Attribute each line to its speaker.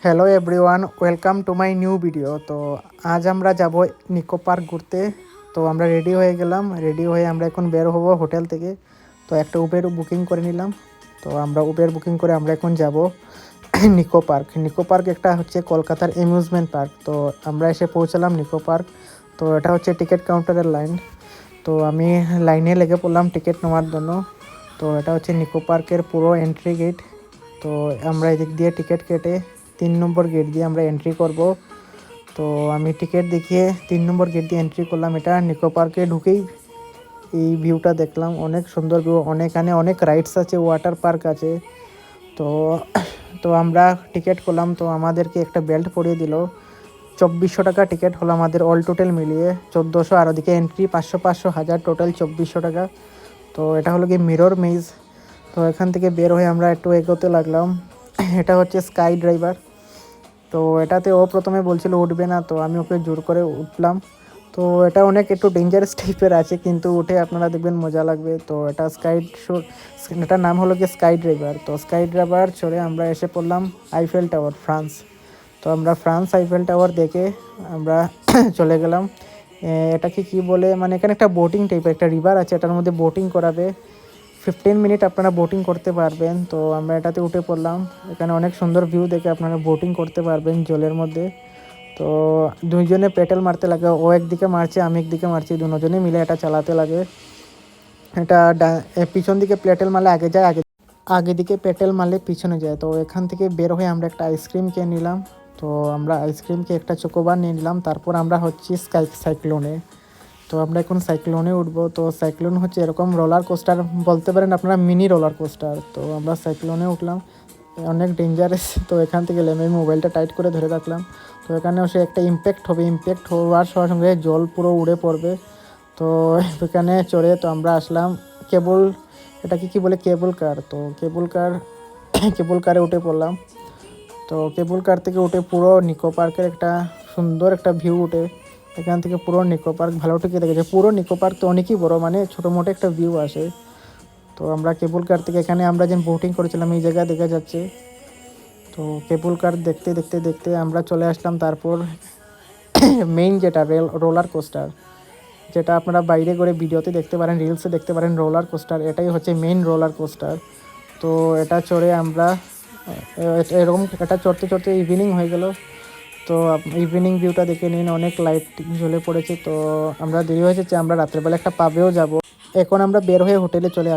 Speaker 1: Hello everyone, welcome to my new video. তো আজ আমরা যাব নিকো পার্ক ঘুরতে। তো আমরা রেডি হয়ে গেলাম, রেডি হয়ে আমরা এখন বের হব হোটেল থেকে। তো একটা উবের বুকিং করে নিলাম। তো আমরা উবের বুকিং করে আমরা এখন যাব নিকো পার্ক। নিকো পার্ক একটা হচ্ছে কলকাতার অ্যামিউজমেন্ট পার্ক। তো আমরা এসে পৌঁছালাম নিকো পার্ক। তো এটা হচ্ছে টিকিট কাউন্টারের লাইন। তো আমি লাইনে লেগে পড়লাম টিকিট নেওয়ার জন্য। তো এটা হচ্ছে নিকো পার্কের পুরো এন্ট্রি গেট। তো আমরা এদিক দিয়ে টিকিট কেটে 3 নম্বর গেট দিয়ে আমরা এন্ট্রি করব। তো আমি টিকিট দেখিয়ে 3 নম্বর গেট দিয়ে এন্ট্রি করলাম। এটা নিকো পার্কে ঢুকেই এই ভিউটা দেখলাম, অনেক সুন্দর ভিউ। এখানে অনেক রাইডস আছে, ওয়াটার পার্ক আছে। তো তো আমরা টিকিট করলাম। তো আমাদেরকে একটা বেল্ট পরিয়ে দিল। 2400 টাকা টিকিট হলো আমাদের অল টোটাল মিলিয়ে 1400, আর ওদিকে এন্ট্রি 500 500 1000, টোটাল 2400 টাকা। তো এটা হলো কি মিরর মেজ। তো এখান থেকে বের হয়ে আমরা একটু এগোতে লাগলাম। এটা হচ্ছে স্কাই ড্রাইভার। তো এটাতে ও প্রথমে বলছিল উঠবে না, তো আমি ওকে জোর করে উঠলাম। তো এটা অনেক একটু ডেঞ্জারাস টাইপের আছে, কিন্তু উঠে আপনারা দেখবেন মজা লাগবে। তো এটা এটার নাম হলো কি স্কাই ড্রাইভার। তো স্কাই ড্রাইভার চড়ে আমরা এসে পড়লাম আইফেল টাওয়ার, ফ্রান্স। তো আমরা ফ্রান্স আইফেল টাওয়ার দেখে আমরা চলে গেলাম। এটাকে কি বলে, মানে এখানে একটা বোটিং টাইপের একটা রিভার আছে, এটার মধ্যে বোটিং করাবে। 15 মিনিট আপনারা বোটিং করতে পারবেন। তো আমরা এটাতে উঠে পড়লাম। এখানে অনেক সুন্দর ভিউ দেখে আপনারা বোটিং করতে পারবেন জলের মধ্যে। তো দুইজনে পেডেল মারতে লাগে, ও একদিকে মারছে আমি একদিকে মারছি, দুজনে মিলে এটা চালাতে লাগে। এটা পিছন দিকে পেডেল মারলে আগে যায়, আগে দিকে পেডেল মারলে পিছনে যায়। তো এখান থেকে বের হয়ে আমরা একটা আইসক্রিম খেয়ে নিলাম। তো আমরা আইসক্রিমকে একটা চোকোবার নিয়ে নিলাম। তারপর আমরা হচ্ছি সাইক্লোনে। তো আমরা এখন সাইক্লোনে উঠবো। তো সাইক্লোন হচ্ছে এরকম রোলার কোস্টার, বলতে পারেন আপনারা মিনি রোলার কোস্টার। তো আমরা সাইক্লোনে উঠলাম, অনেক ডেঞ্জারাস। তো এখান থেকে নেমে মোবাইলটা টাইট করে ধরে রাখলাম। তো এখানেও সে একটা ইম্প্যাক্ট হবে, ইম্প্যাক্ট হওয়ার সঙ্গে সঙ্গে জল পুরো উড়ে পড়বে। তো এখানে চড়ে তো আমরা আসলাম কেবল, এটাকে কি বলে, কেবল কার। তো কেবল কারে উঠে পড়লাম। তো কেবল কার থেকে উঠে পুরো নিকো পার্কের একটা সুন্দর একটা ভিউ উঠে। এখান থেকে পুরো নিকো পার্ক ভালো থেকে দেখেছে। পুরো নিকো পার্ক তো অনেকই বড়, মানে ছোটো মোটো একটা ভিউ আসে। তো আমরা কেবল কার থেকে এখানে আমরা যে বোটিং করেছিলাম এই জায়গায় দেখা যাচ্ছে। তো কেবল কার দেখতে দেখতে দেখতে আমরা চলে আসলাম তারপর মেইন যেটা রোলার কোস্টার, যেটা আপনারা বাইরে করে ভিডিওতে দেখতে পারেন, রিলসে দেখতে পারেন রোলার কোস্টার, এটাই হচ্ছে মেইন রোলার কোস্টার। তো এটা চড়ে আমরা এরকম, এটা চড়তে চড়তে ইভিনিং হয়ে গেল। তো ইভিনিং ভিউটা দেখে নিন, অনেক লাইট জ্বলে পড়েছে। তো আমরা দেরি হয়েছে যে আমরা রাত্রেবেলা একটা পাবেও যাব। এখন আমরা বের হয়ে হোটেলে চলে